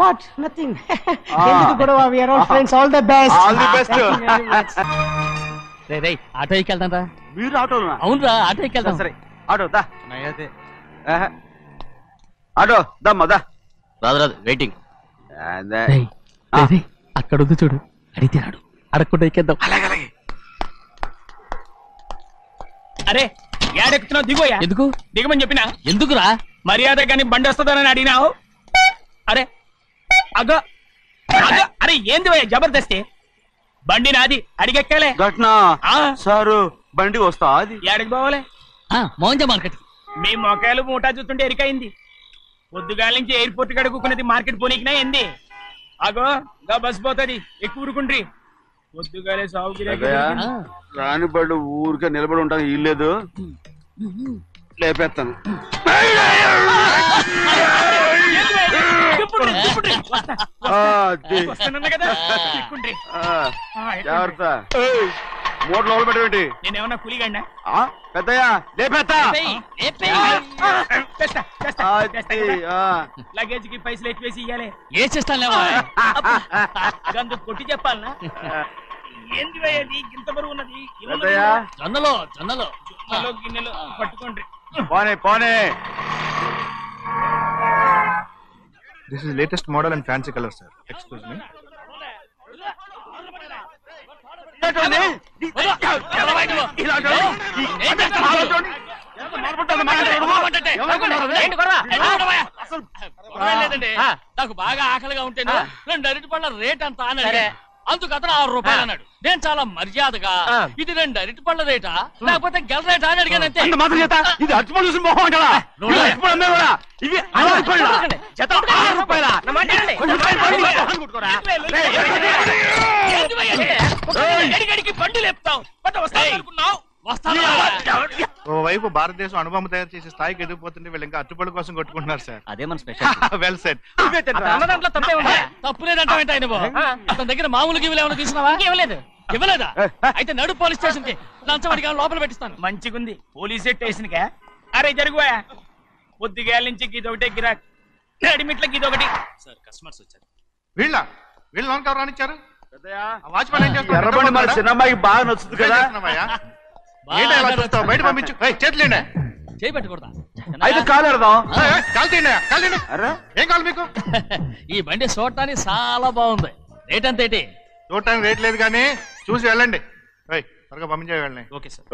What? Nothing. ఎందుకు గొడవ? We are all friends. All the best. All the best. రే auto ఎక్కెళ్తాం రా. మీరు ఆటోనా? అవునురా ఆటో ఎక్కెళ్తాం. సరే ఆటో దా. ఆటో దమ్మా దా. రాదు వెయిటింగ్. అక్కడ ఉంది చూడు, అడిగితే రాడు, అడగకుండా ఎక్కేద్దాం. అలాగే. అరే ఏడెక్కుతున్నావు? దిగోయా. ఎందుకు దిగమని చెప్పినా? ఎందుకురా? మర్యాద కానీ బండి వస్తుందని అడిగినావు. అరే అగో అగో, అరే ఏంది భయ్యా జబర్దస్తి? బండి నాది, అడిగెక్కాలే. ఘట్నా సారు బండి వస్తా అది ఏడికి పోవాలే? మోహన్జా మార్కెట్. మీ మొక్కలు మూటా చూస్తుంటే ఎరికైంది. పొద్దుగాల నుంచి ఎయిర్పోర్ట్ కడుక్కున్నది మార్కెట్ పోనీకినా ఏంది? అగో గా బస్ పోతుంది, ఎక్కువ ఊరుకుండ్రి. పొద్దుగాలే సాగు రాని బళ్ళు ఊరికే నిలబడి ఉంటాను, ఇల్లేదు లేపేస్తాను. జాగ్రత్త. మూట లోపల పెట్టేటి. నేనేమన్నా కూలిగండా? పెద్దయ్యా లేపేస్తా. లగేజ్ కి పైసలు ఎక్కువేసి ఇయ్యాలి. ఏ చేస్తాను అందుకు కొట్టి చెప్పాలనా? ఏంది అది ఇంత బరువు ఉన్నది? జొన్నలో గిన్నెలో పట్టుకోండి. పోనే. This is latest model and fancy color, sir. Excuse me. నాకు బాగా ఆకలిగా ఉంటే 2 అరటిపళ్ళ రేట్ అంత అన్నాడు. అందుకు అతను 6 రూపాయలు అన్నాడు. నేను చాలా మర్యాదగా ఇది 2 అరటిపళ్ళ రేటా లేకపోతే గెల రేటా అని అడిగానంతే. ఇది అరటిపళ్ళు చూసి మొహం అంటారా? బండి లేపుతావు. ఓవైపు భారతదేశం అనుభవం తయారు చేసే స్థాయికి ఎదిగిపోతుంటే వీళ్ళు ఇంకా అట్టుపళ్ళు కోసం కొట్టుకుంటున్నారు సార్. అదే మన స్పెషల్. Well said. తప్పు లేదంటే ఆయన అతని దగ్గర మామూలు గివ్వులు ఏమైనా తీసుకున్నావా? ఇవ్వలేదా? అయితే నడు పోలీస్ స్టేషన్ కి లంచం అడిగా లోపల పెట్టిస్తాను. మంచిగుంది పోలీస్ స్టేషన్ కా. అరే జరుగుయా, పొద్దుగాల నుంచి గీదొకటే గిరాక్, అడిమిట్లకి ఇదొకటి. సార్ కస్టమర్స్ వచ్చారు. వీళ్ళు లోన్ కవర్ రానిచ్చారు. వాచ్మెన్ ఏం చేస్తాడు? ఎర్రబండి మన చిన్నమ్మాయికి బాగా నచ్చుతుంది కదా. బయట పంపించు. చేతులేండి. చేయి పెట్టకూడదా? అయితే కాలు ఎడదాం. ఏం కావాలి మీకు? ఈ బండి చూడటానికి చాలా బాగుంది. రేట్ అంత ఏంటి? చూడటానికి రేట్ లేదు కానీ చూసి వెళ్ళండి. త్వరగా పంపించే వెళ్ళండి. Okay sir.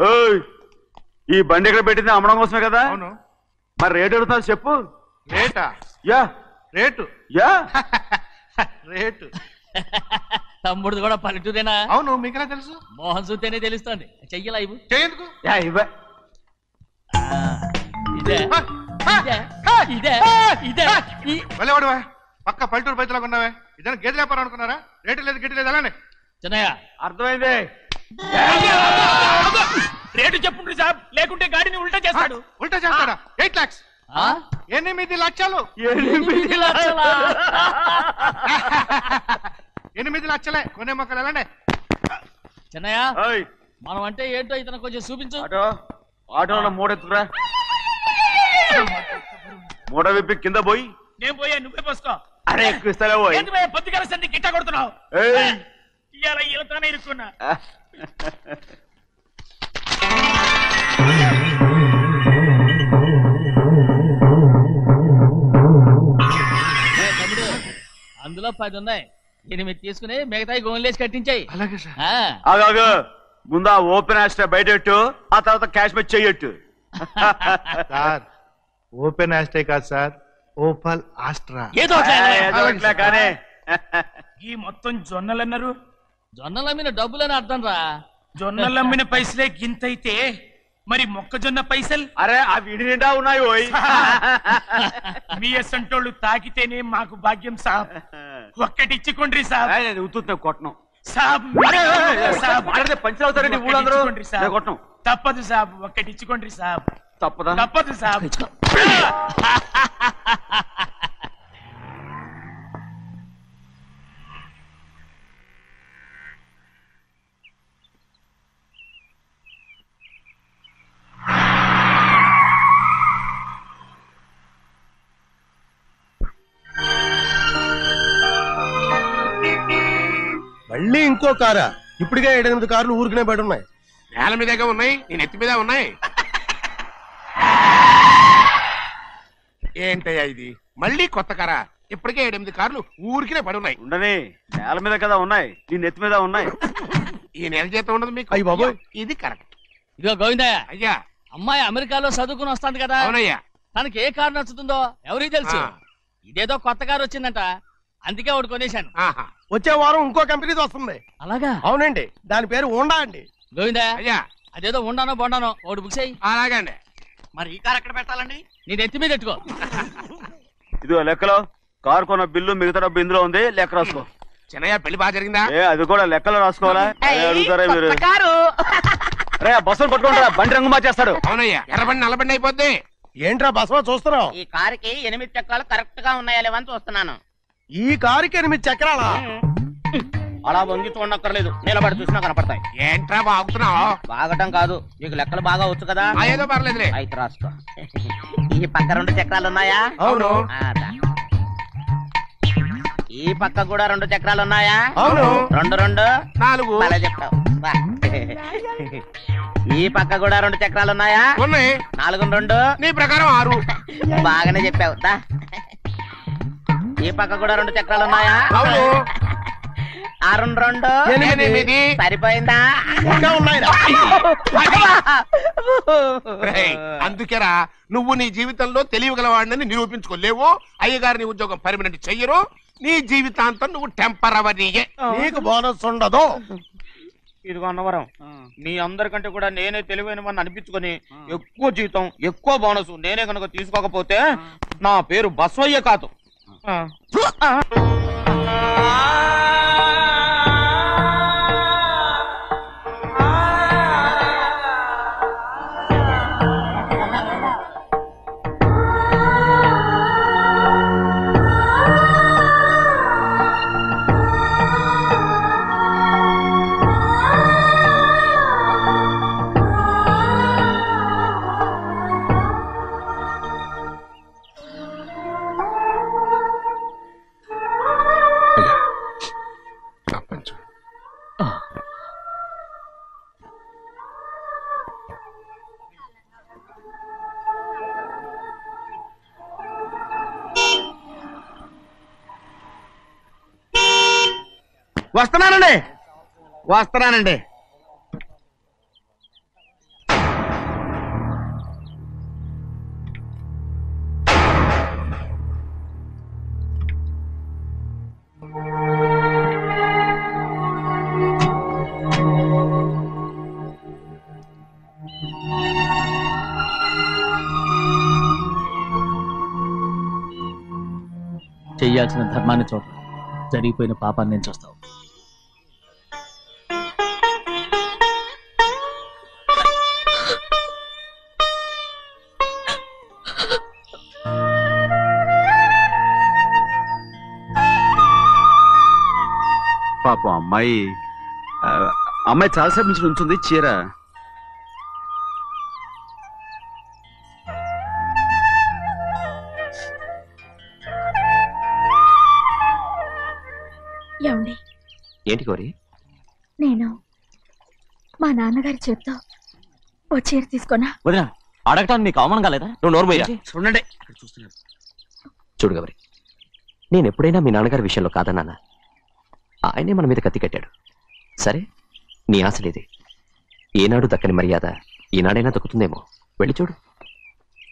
ఈ బండి ఎక్కడ పెట్టింది? అమ్మడం కోసమే కదా. అవును. మరి రేట్ అడుగుతా చెప్పు. రేటా? Yeah rate. Yeah rate. తమ్ముడు కూడా పల్లెటూరేనా? అవును. మీకెలా తెలుసు? మోహన్ చూస్తేనే తెలుస్తుంది. చెయ్యలా ఇవ్వు. చేయందుకు? వెళ్ళేవాడువా? పక్క పల్లెటూరు బయటలాగా ఉన్నావే. ఇదైనా గేదె వ్యాపారం అనుకున్నారా? రేటు లేదు గిట్టు లేదు అలానే. చిన్నయ్య అర్థమైంది. రేటు చెప్పుండ్రి సాబ్, లేకుంటే గాడిని ఉల్టా చేస్తాడు. ఉల్టా చేస్తాడా? 8 lakhs. 8 లక్షలు. 8 లక్షలే. కొనే మొక్కలు వెళ్ళండి. చిన్నయ్య మనం అంటే ఏంటో ఇతను కొంచెం చూపించు. ఆటోలో మూడెత్తుకురా. మూడ విప్పి కింద పోయి. నేను పోయా, నువ్వే పోసుకో. అరే ఎక్కువ ఇస్తాలే పోయి. పొద్దుగాల సంది గిట్ట కొడుతున్నావు. ఇవాళ ఈలతోనే ఇరుక్కున్నా. అందులో 10 ఉన్నాయి. 8 తీసుకుని మిగతాయి గోన్లేసి కట్టించాయి. అలాగే సార్. ఆగాగు. ముందు ఆ ఓపెన్ ఆస్ట్రా బయటెట్టు, ఆ తర్వాత క్యాష్ మెచ్ చెయ్యట్టు. సార్ ఓపెన్ ఆస్ట్రే కాదు సార్, ఓపల్ ఆస్ట్రా. కానీ ఈ మొత్తం జొన్నలు అన్నారు. జొన్నలు అమ్మిన డబ్బులని అర్థం రా. జొన్నలు అమ్మిన పైసలే గింతైతే మరి మొక్కజొన్న పైసలు? అరే ఆ విడి నిండా ఉన్నాయి. మీ అసంటోళ్ళు తాకితేనే మాకు భాగ్యం సాబ్. ఒక్కటిచ్చుకోండి సాబ్. ఉత్తున్నా కొట్టను సాబ్. పంచవుతారండి ఊళ్ళందరూ. కొట్టను. తప్పదు సాబ్, ఒక్కటిచ్చుకోండి సాబ్. తప్పదా? తప్పదు సాబ్. మళ్ళీ ఇంకో కారా? ఇప్పటికే 7-8 కార్లు ఊరికనే బయట ఉన్నాయి. నేల మీదగా ఉన్నాయి, నేను ఎత్తి మీద ఉన్నాయి. ఏంటయ్యా ఇది? మళ్ళీ కొత్త కారా? ఇప్పటికే 7-8 కార్లు ఊరికినే పడి ఉన్నాయి. ఉండని, నేల మీద కదా ఉన్నాయి, నీ నెత్తి మీద ఉన్నాయి. ఈ నెల జీతం ఉండదు మీకు. అయ్య బాబోయ్. ఇది కరెక్ట్. ఇదిగో గోవిందయ్య, అయ్యా. అమ్మాయి అమెరికాలో చదువుకుని వస్తాంది కదా, అవునయ్యా. తనకి ఏ కారు నచ్చుతుందో ఎవరికి తెలుసు. ఇదేదో కొత్త కారు వచ్చిందంట, అందుకే ఒకటి కొనేశాను. వచ్చే వారం ఇంకో కంపెనీది వస్తుంది. అలాగా? అవునండి, దాని పేరు హోండా అండి. గోవిందయ్య, అయ్యా, అదేదో ఉండానో బొండానో ఒకటి బుక్ చేయి. అలాగండి. మరి ఈ కారు ఎక్కడ పెట్టాలండి? నీ నెత్తి మీద పెట్టుకో. ఇదిగో లెక్కలో కారు కొన్న బిల్లు, మిగతా డబ్బు ఇందులో ఉంది, లెక్క రాసుకో. చిన్నయ్య పెళ్లి బాగా జరిగిందా? అది కూడా లెక్కలో రాసుకోవాలా? అడుగుతారా మీరు? రే బస్సులు పట్టుకుంటారా, బండి రంగు మార్చేస్తాడు. అవునయ్యా, ఎర్రబండి నల్లబండి అయిపోద్ది. ఏంట్రా బసవా చూస్తున్నావు? ఈ కారుకి 8 చక్రాలు కరెక్ట్ గా ఉన్నాయా లేవని చూస్తున్నాను. ఈ కారుకి 8 చక్రాలా? అలా వంగి చూడక్కర్లేదు, నిలబడి చూసినా కనపడతాయి. ఏంట్రా బాగుతున్నావు? బాగటం కాదు, నీకు లెక్కలు బాగా వచ్చు కదా. ఏదో పర్లేదులే. అయితే రాసుకో. ఈ పక్క 2 చక్రాలు ఉన్నాయా? అవును. ఈ పక్క కూడా 2 చక్రాలు ఉన్నాయా? అవును. 2 2 4. అలా చెప్తావు. ఈ పక్క కూడా 2 చక్రాలు ఉన్నాయా? ఉన్నాయి. 4 2 నీ ప్రకారం 6. బాగానే చెప్పావు. ఈ పక్క కూడా 2 చక్రాలు ఉన్నాయా? అవును. 6 2 8. సరిపోయిందా? ఇంకా ఉన్నాయిరా. అందుకేరా నువ్వు నీ జీవితంలో తెలియగలవాడిని నిరూపించుకోలేవు. అయ్యగారిని ఉద్యోగం పర్మనెంట్ చెయ్యరు. నీ జీవితాంతం నువ్వు టెంపరవరీయే. నీకు బోనస్ ఉండదు. ఇదిగో అన్నవరం, మీ అందరికంటే కూడా నేనే తెలివైన వాడిని అనిపించుకొని ఎక్కువ జీతం, ఎక్కువ బోనస్ నేనే కనుక తీసుకోకపోతే నా పేరు బస్వయ్య కాదు. వస్తున్నానండి. చెయ్యాల్సిన ధర్మాన్ని చూడ, జరిగిపోయిన పాపాన్ని నేను చూస్తావు. పాపం అమ్మాయి చాలాసేపు నుంచి ఉంచుంది చీర. ఏమండి? ఏంటి కోరి? నేను మా నాన్నగారి చేత్తో ఓ చీర తీసుకున్నా. వదినా, అడగటానికి నీకు అవమానం కాలేదా? నువ్వు నోరుమయ్యా. చూడండి, చూడు గౌరి, నేను ఎప్పుడైనా మీ నాన్నగారి విషయంలో కాదన్నానా? ఆయనే మన మీద కత్తి కట్టాడు. సరే, నీ ఆశలేది. ఏనాడు దక్కని మర్యాద ఈనాడైనా దక్కుతుందేమో. వెళ్ళి చూడు.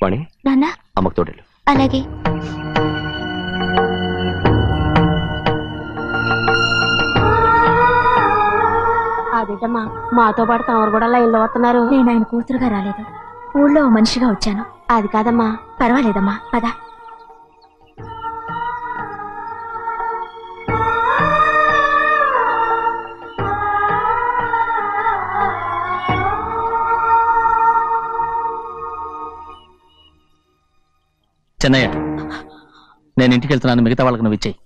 వాణి, నాన్న అమ్మకు తోడేళ్ళు. అలాగే. అదేటమ్మా, మాతో పాటు తమరు కూడా లైన్లో వస్తున్నారు. నేను ఆయన కూతురుగా రాలేదు, ఊళ్ళో మనిషిగా వచ్చాను. అది కాదమ్మా. పర్వాలేదమ్మా, పద. చెన్నయ్య, నేను ఇంటికి వెళ్తున్నాను, మిగతా వాళ్ళకి నువ్వు ఇచ్చేయి.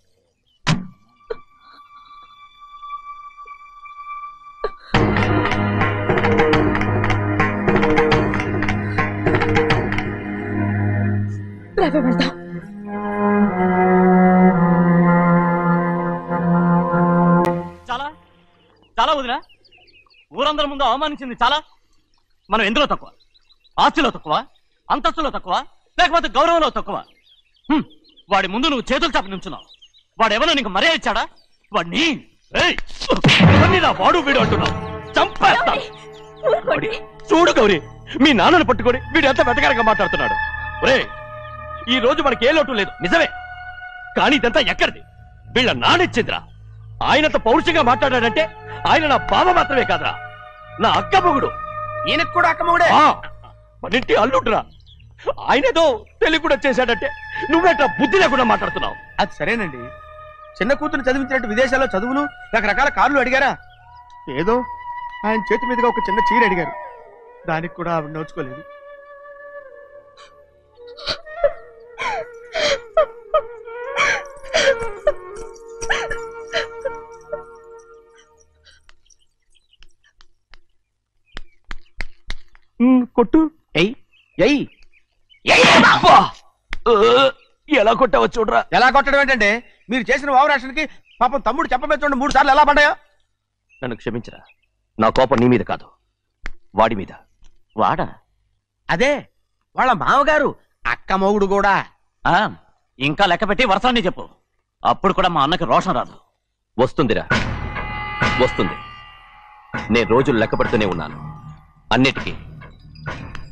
చాలా చాలా వదినా, ఊరందరి ముందు అవమానించింది చాలా. మనం ఎందులో తక్కువ? ఆస్తిలో తక్కువ, అంతస్తులో తక్కువ, లేకపోతే గౌరవంలో తక్కువ? వాడి ముందు నువ్వు చేతులు చాపి నుంచున్నావు. వాడెవరో నీకు మర్యాద ఇచ్చాడా? వాడిని వాడు వీడు అంటున్నావు, చంపేస్తా. చూడు గౌరీ, మీ నాన్నను పట్టుకొని వీడు ఎంత వెతకారంగా మాట్లాడుతున్నాడు. ఒరే, ఈ రోజు మనకి ఏ లోటు లేదు నిజమే, కానీ ఇదంతా ఎక్కడిది? వీళ్ళ నానిచ్చిందిరా. ఆయనంత పౌరుషంగా మాట్లాడాడంటే ఆయన నా బావ మాత్రమే కాదురా, నా అక్క మొగుడు. ఈయనకు కూడా అక్క మొగుడే. మనింటి అల్లుడురా. ఆయనేదో తెలివి కూడా చేశాడంటే నువ్వేట్లా బుద్ధి లేకుండా మాట్లాడుతున్నావు? అది సరేనండి, చిన్న కూతురు చదివించినట్టు విదేశాల్లో చదువులు రకరకాల కార్లు అడిగారా? ఏదో ఆయన చేతి మీదుగా ఒక చిన్న చీర అడిగారు, దానికి కూడా ఆవిడ నోచుకోలేదు. కొట్టు. ఎలా కొట్టావో చూడరా. ఎలా కొట్టడం ఏంటంటే, మీరు చేసిన ఓవరాక్షన్కి పాపం తమ్ముడు చెప్పబెట్టండి 3 సార్లు ఎలా పడ్డాయో. నన్ను క్షమించరా, నా కోపం నీ మీద కాదు, వాడి మీద. వాడా? అదే వాళ్ళ మామగారు అక్క మొగుడు కూడా. ఇంకా లెక్క పెట్టి వరసాన్ని చెప్పు, అప్పుడు కూడా మా అన్నకి రోషం రాదు. వస్తుందిరా, వస్తుంది. నేను రోజులు లెక్క పెడుతూనే ఉన్నాను. అన్నిటికీ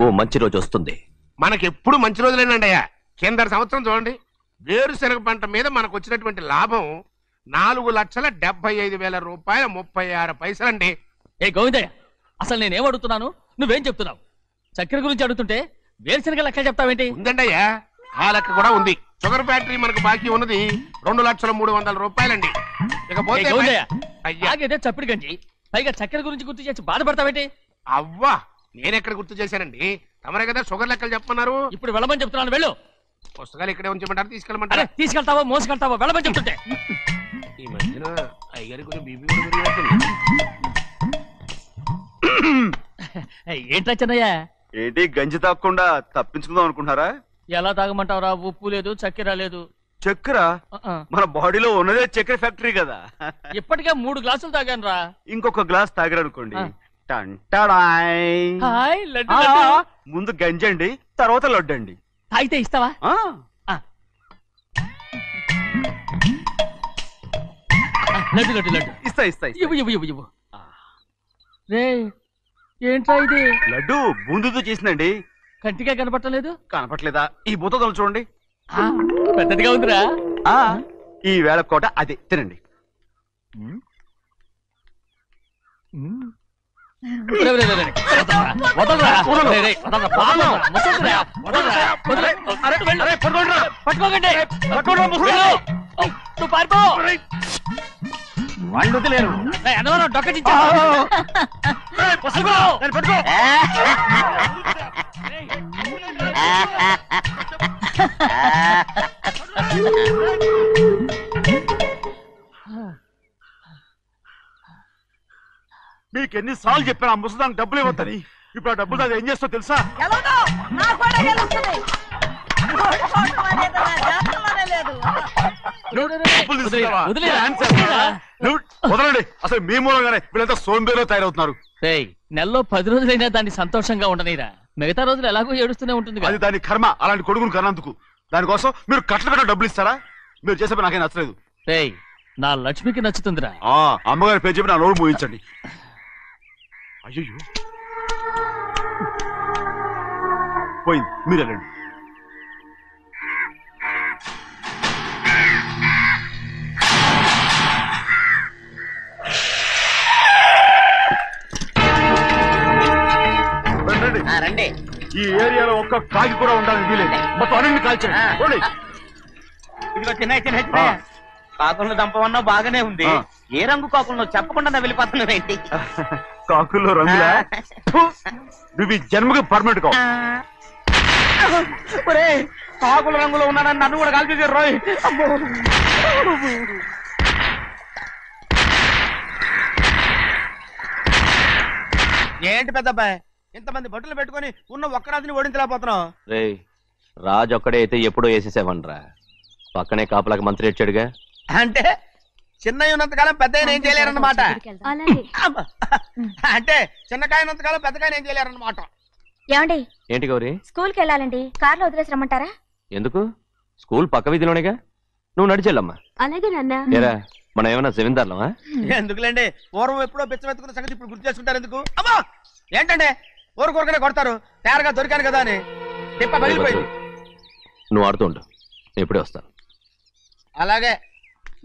ఓ మంచి రోజు వస్తుంది. మనకెప్పుడు మంచి రోజులేనండి అయ్యా. కింద సంవత్సరం చూడండి, వేరుశనగ పంట మీద మనకు వచ్చినటువంటి లాభం 4,75,000 రూపాయల 36 పైసలండి. ఏ గోవిందయ్య, అసలు నేనేం అడుగుతున్నాను, నువ్వేం చెప్తున్నావు? చక్కెర గురించి అడుగుతుంటే వేరుశనగ లెక్క చెప్తావేంటి? ఉందండి అయ్యా, ఆ లెక్క కూడా ఉంది. షుగర్ ఫ్యాక్టరీ మనకు బాకీ ఉన్నది 2,03,00,000 రూపాయలండి. ఇకపోతే ఆగేదే చప్పిడి గంజి, పైగా చక్కెర గురించి గుర్తు చేసి బాధపడతావేంటి? అవ్వా, నేనెక్కడ గుర్తు చేశానండి, తమరే కదా షుగర్ లెక్కలు చెప్పమన్నారు. ఇప్పుడు వెళ్ళమని చెప్తున్నాను, వెళ్ళు. పుస్తకాలు ఇక్కడే ఉంచమంటారు, తీసుకెళ్ళమంటారా? తీసుకెళ్తావో మోసుకెళ్తావో వెళ్ళమని చెప్తుంటే. ఈ మధ్యన అయ్యారి కొంచెం బీపీ కూడా పెరిగినట్టుంది. ఏంట్రా చిన్నయ్య? ఏంటి గంజి తాగకుండా తప్పించుకుందాం అనుకుంటున్నారా? ఎలా తాగమంటావురా? ఉప్పు లేదు, చక్కెర లేదు. చక్కెర? మన బాడీలో ఉన్నదే చక్కెర ఫ్యాక్టరీ కదా. ఇప్పటికే 3 గ్లాసులు తాగాను రా. ఇంకొక గ్లాస్ తాగారనుకోండి, ముందు గంజండి, తర్వాత లడ్డండి. అయితే ఇస్తావా? లడ్డు లడ్డు లడ్డు ఇస్తా ఇస్తా. ఇవ్వు ఇవ్వు ఇవ్వు ఇవ్వు. రే, ఏంట్రా ఇది? లడ్డు బూందుతో చేసిందండి. కంటిగా కనపట్టలేదు. కనపట్లేదా? ఈ బూతలు చూడండి, పెద్దదిగా ఉందిరా. ఈ వేళ కోట అదే, తినండి. వాళ్ళు వదిలేరు. డొక్కటించా. మీకు ఎన్నిసార్లు చెప్పాను ఆ ముసదానికి డబ్బులు ఇవ్వద్దని. ఇప్పుడు ఆ డబ్బులు అది ఏం చేస్తో తెలుసా? వదలండి, అసలు మీ మూలంగానే వీళ్ళంతా సోంబేలో తయారవుతున్నారు. నెలలో 10 రోజులైనా దాన్ని సంతోషంగా ఉండనీరా. మిగతా రోజులు ఎలాగో ఏడుస్తూనే ఉంటుంది. అది దాని కర్మ, అలాంటి కొడుకును కన్నందుకు. దానికోసం మీరు కట్ట డబ్బులు ఇస్తారా? మీరు చేసే పని నాకేం నచ్చలేదు. నా లక్ష్మికి నచ్చుతుందిరా. అమ్మగారి పేరు చెప్పి నా నోరు మూయించండి. అయ్యో పోయింది, మీరు వెళ్ళండి. రండి. ఈ ఏరియాలో ఒక్క కాగి కూడా ఉండాలని వీలేదు. మొత్తం అన్ని కాల్చండి. ఇదిగో చిన్న కాకులను దంపమన్నా బాగానే ఉంది. ఏ రంగు కాకులను చెప్పకుండా వెళ్ళిపోతున్నావు ఏంటి? కాకుల్లో రంగులా? నువ్వు ఈ జన్మకి పర్మనెంట్ కావు. కాకుల రంగులో ఉన్నానని నన్ను కూడా కాల్చేసారు రోయ్. ఏంటి పెద్దబ్బాయి, ఇంతమంది బట్టలు పెట్టుకుని ఉన్న ఒక్కరాజుని ఓడించలేకపోతున్నావు? రాజు ఒక్కడే అయితే ఎప్పుడో వేసేసేవనరా. పక్కనే కాపలాకి మంత్రి ఇచ్చాడుగా. అంటే చిన్నయ్య ఉన్నంతకాలం పెద్దయ్య ఏం చేయలేరన్నమాట. అలాగే. అంటే చిన్నకాయ ఉన్నంతకాలం పెద్దకాయ ఏం చేయలేరన్నమాట. ఏమండి ఏంటి గౌరీ? స్కూల్ కి వెళ్ళాలండి, కార్లో వదిలేసి రమ్మంటారా? ఎందుకు? స్కూల్ పక్క వీధిలోనేగా, నువ్వు నడిచెళ్ళమ్మా. అలాగే నాన్న. ఏరా మనం ఏమన్నా జమీందార్లమా? ఎందుకులేండి, పూర్వం ఎప్పుడో బెచ్చమెత్తుకున్న సంగతి ఇప్పుడు గుర్తు చేసుకుంటారు ఎందుకు? అమ్మా ఏంటంటే ఊరుకోరుకనే కొడతారు, తయారుగా దొరికాను కదా అని. తిప్ప పగిలిపోయింది. నువ్వు ఆడుతూ ఉండు, ఎప్పుడే వస్తాను. అలాగే,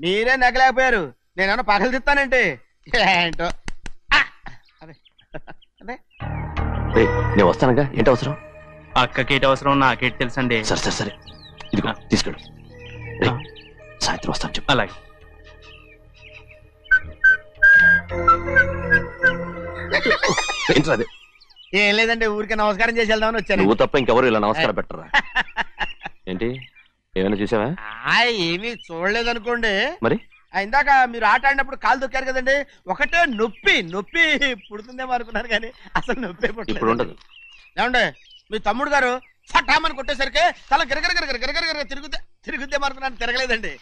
మీరే నగలేకపోయారు, నేనేమన్నా పగలు తిస్తానంటే ఏంటో. అదే అదే రేయ్, నేను వస్తానుగా, ఏంటి అవసరం? అక్కకేటి అవసరం నాకేటి తెలుసండి. సరే సరే సరే, ఇదిగో తీసుకెళ్ళు. రేయ్, సాయంత్రం వస్తాను చెప్పు. అలాగే. ఏంట్రా అది? ఏం లేదండి, ఊరికే నమస్కారం చేసి వెళ్దామని వచ్చాను. నువ్వు తప్ప ఇంకెవరు ఇలా నమస్కారం పెట్టరా? ఏంటి, ఏమైనా చూసావా? ఏమీ చూడలేదనుకోండి. మరి ఇందాక మీరు ఆట ఆడినప్పుడు కాలు దొక్కారు కదండి, ఒకటే నొప్పి నొప్పి పుడుతుందేమో అనుకున్నారు కానీ అసలు నొప్పి ఇప్పుడు ఉండదు. ఏమండే మీ తమ్ముడు గారు ఫటామని కొట్టేసరికి తల గిరగిర తిరుగుద్దేమో అనుకున్నాను, తిరగలేదండి.